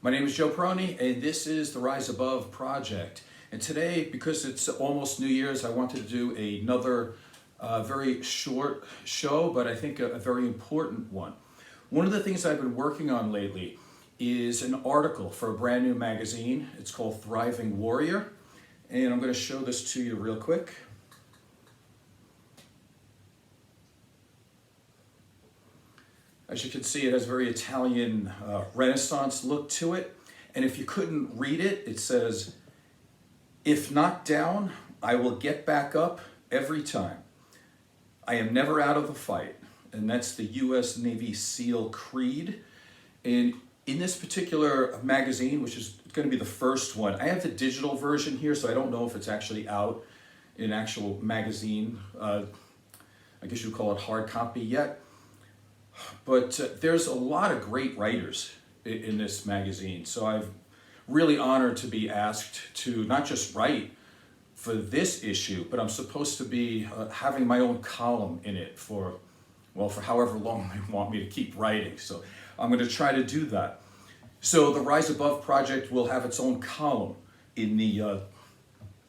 My name is Joe Peroni, and this is the Rise Above Project. And today, because it's almost New Year's, I wanted to do another very short show, but I think a very important one. One of the things I've been working on lately is an article for a brand new magazine. It's called Thriving Warrior, and I'm going to show this to you real quick. As you can see, it has a very Italian Renaissance look to it. And if you couldn't read it, it says, "If knocked down, I will get back up every time. I am never out of the fight." And that's the U.S. Navy SEAL creed. And in this particular magazine, which is going to be the first one, I have the digital version here, so I don't know if it's actually out in actual magazine. I guess you would call it hard copy yet. But there's a lot of great writers in this magazine. So I'm really honored to be asked to not just write for this issue, but I'm supposed to be having my own column in it for however long they want me to keep writing. So I'm going to try to do that. So the Rise Above Project will have its own column in the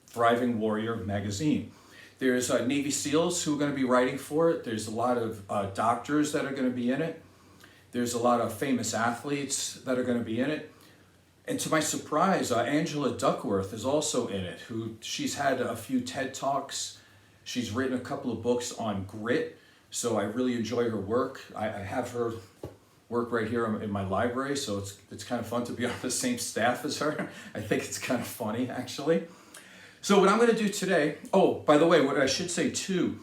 Thriving Warrior magazine. There's Navy SEALs who are going to be writing for it. There's a lot of doctors that are going to be in it. There's a lot of famous athletes that are going to be in it. And to my surprise, Angela Duckworth is also in it. She's had a few TED Talks. She's written a couple of books on grit. So I really enjoy her work. I have her work right here in my library. So it's kind of fun to be on the same staff as her. I think it's kind of funny, actually. So what I'm going to do today, oh, by the way, what I should say too,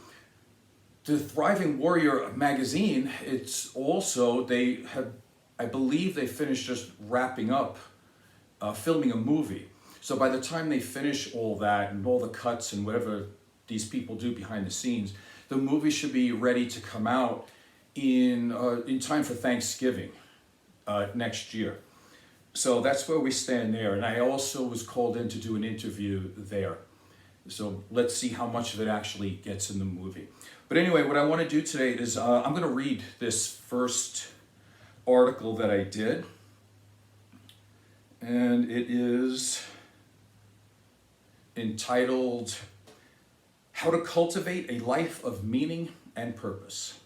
the Thriving Warrior magazine, it's also, I believe they finished just wrapping up filming a movie. So by the time they finish all that and all the cuts and whatever these people do behind the scenes, the movie should be ready to come out in time for Thanksgiving next year. So that's where we stand there. And I also was called in to do an interview there. So let's see how much of it actually gets in the movie. But anyway, what I want to do today is I'm going to read this first article that I did. And it is entitled, "How to Cultivate a Life of Meaning and Purpose."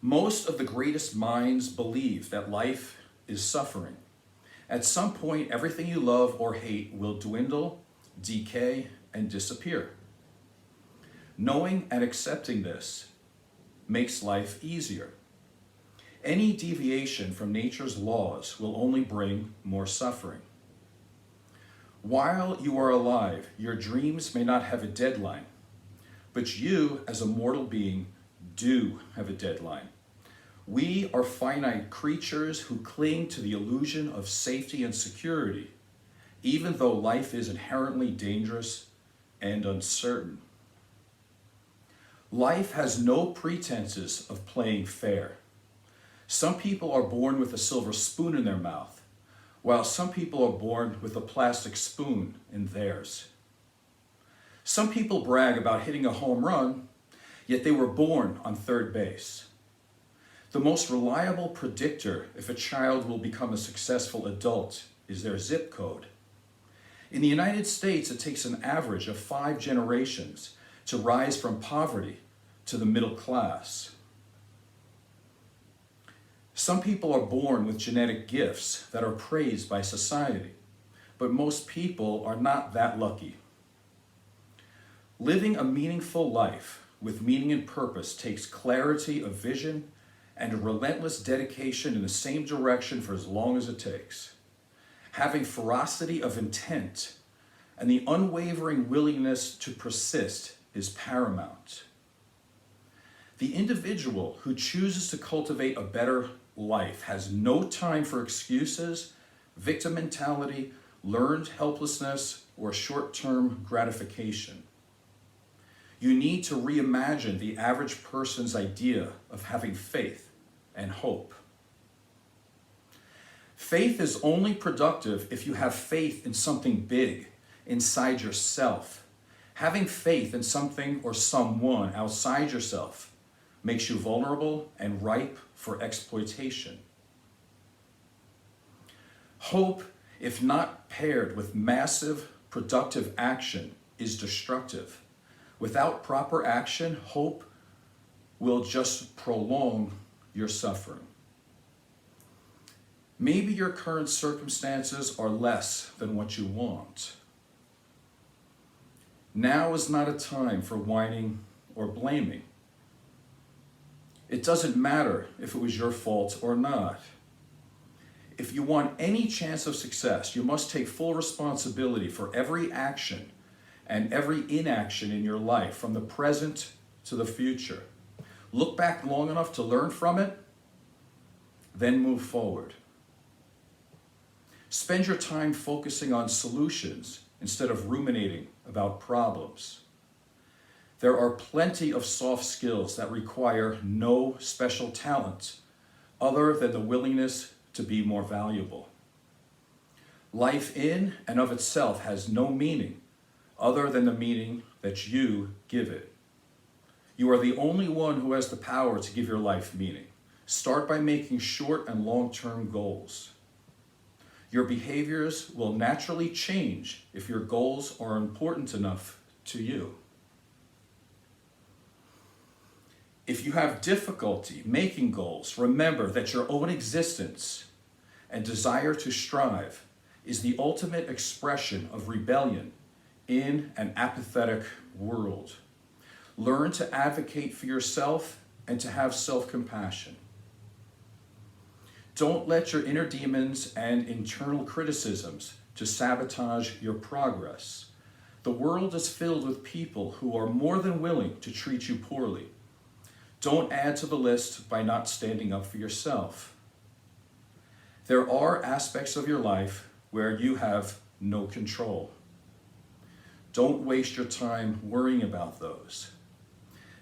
Most of the greatest minds believe that life is suffering. At some point, everything you love or hate will dwindle, decay, and disappear. Knowing and accepting this makes life easier. Any deviation from nature's laws will only bring more suffering. While you are alive, your dreams may not have a deadline, but you, as a mortal being, do have a deadline. We are finite creatures who cling to the illusion of safety and security, even though life is inherently dangerous and uncertain. Life has no pretenses of playing fair. Some people are born with a silver spoon in their mouth, while some people are born with a plastic spoon in theirs. Some people brag about hitting a home run, yet they were born on third base. The most reliable predictor if a child will become a successful adult is their zip code. In the United States, it takes an average of 5 generations to rise from poverty to the middle class. Some people are born with genetic gifts that are praised by society, but most people are not that lucky. Living a meaningful life with meaning and purpose takes clarity of vision and a relentless dedication in the same direction for as long as it takes. Having ferocity of intent and the unwavering willingness to persist is paramount. The individual who chooses to cultivate a better life has no time for excuses, victim mentality, learned helplessness, or short-term gratification. You need to reimagine the average person's idea of having faith and hope. Faith is only productive if you have faith in something big inside yourself. Having faith in something or someone outside yourself makes you vulnerable and ripe for exploitation. Hope, if not paired with massive productive action, is destructive. Without proper action, hope will just prolong your suffering. Maybe your current circumstances are less than what you want. Now is not a time for whining or blaming. It doesn't matter if it was your fault or not. If you want any chance of success, you must take full responsibility for every action and every inaction in your life, from the present to the future. Look back long enough to learn from it, then move forward. Spend your time focusing on solutions instead of ruminating about problems. There are plenty of soft skills that require no special talent other than the willingness to be more valuable. Life in and of itself has no meaning other than the meaning that you give it. You are the only one who has the power to give your life meaning. Start by making short and long-term goals. Your behaviors will naturally change if your goals are important enough to you. If you have difficulty making goals, remember that your own existence and desire to strive is the ultimate expression of rebellion in an apathetic world. Learn to advocate for yourself and to have self-compassion. Don't let your inner demons and internal criticisms to sabotage your progress. The world is filled with people who are more than willing to treat you poorly. Don't add to the list by not standing up for yourself. There are aspects of your life where you have no control. Don't waste your time worrying about those.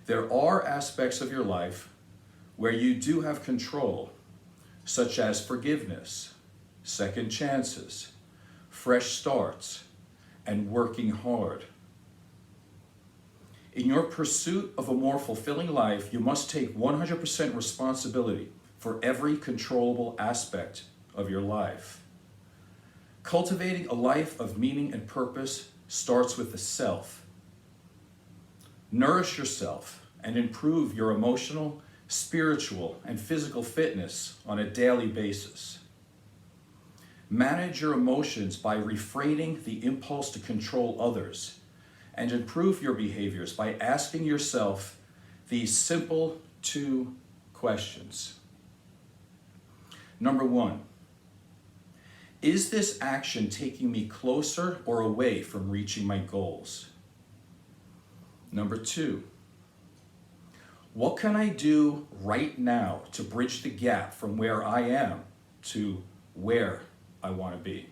There are aspects of your life where you do have control, such as forgiveness, second chances, fresh starts, and working hard. In your pursuit of a more fulfilling life, you must take 100% responsibility for every controllable aspect of your life. Cultivating a life of meaning and purpose starts with the self. Nourish yourself and improve your emotional, spiritual, and physical fitness on a daily basis. Manage your emotions by refraining the impulse to control others, and improve your behaviors by asking yourself these simple 2 questions. Number 1, is this action taking me closer or away from reaching my goals? Number 2, what can I do right now to bridge the gap from where I am to where I want to be?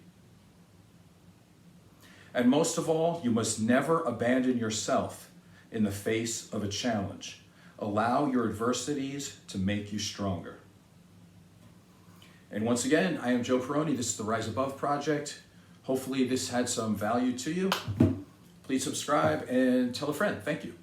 And most of all, you must never abandon yourself in the face of a challenge. Allow your adversities to make you stronger. And once again, I am Joe Peroni. This is the Rise Above Project. Hopefully this had some value to you. Please subscribe and tell a friend. Thank you.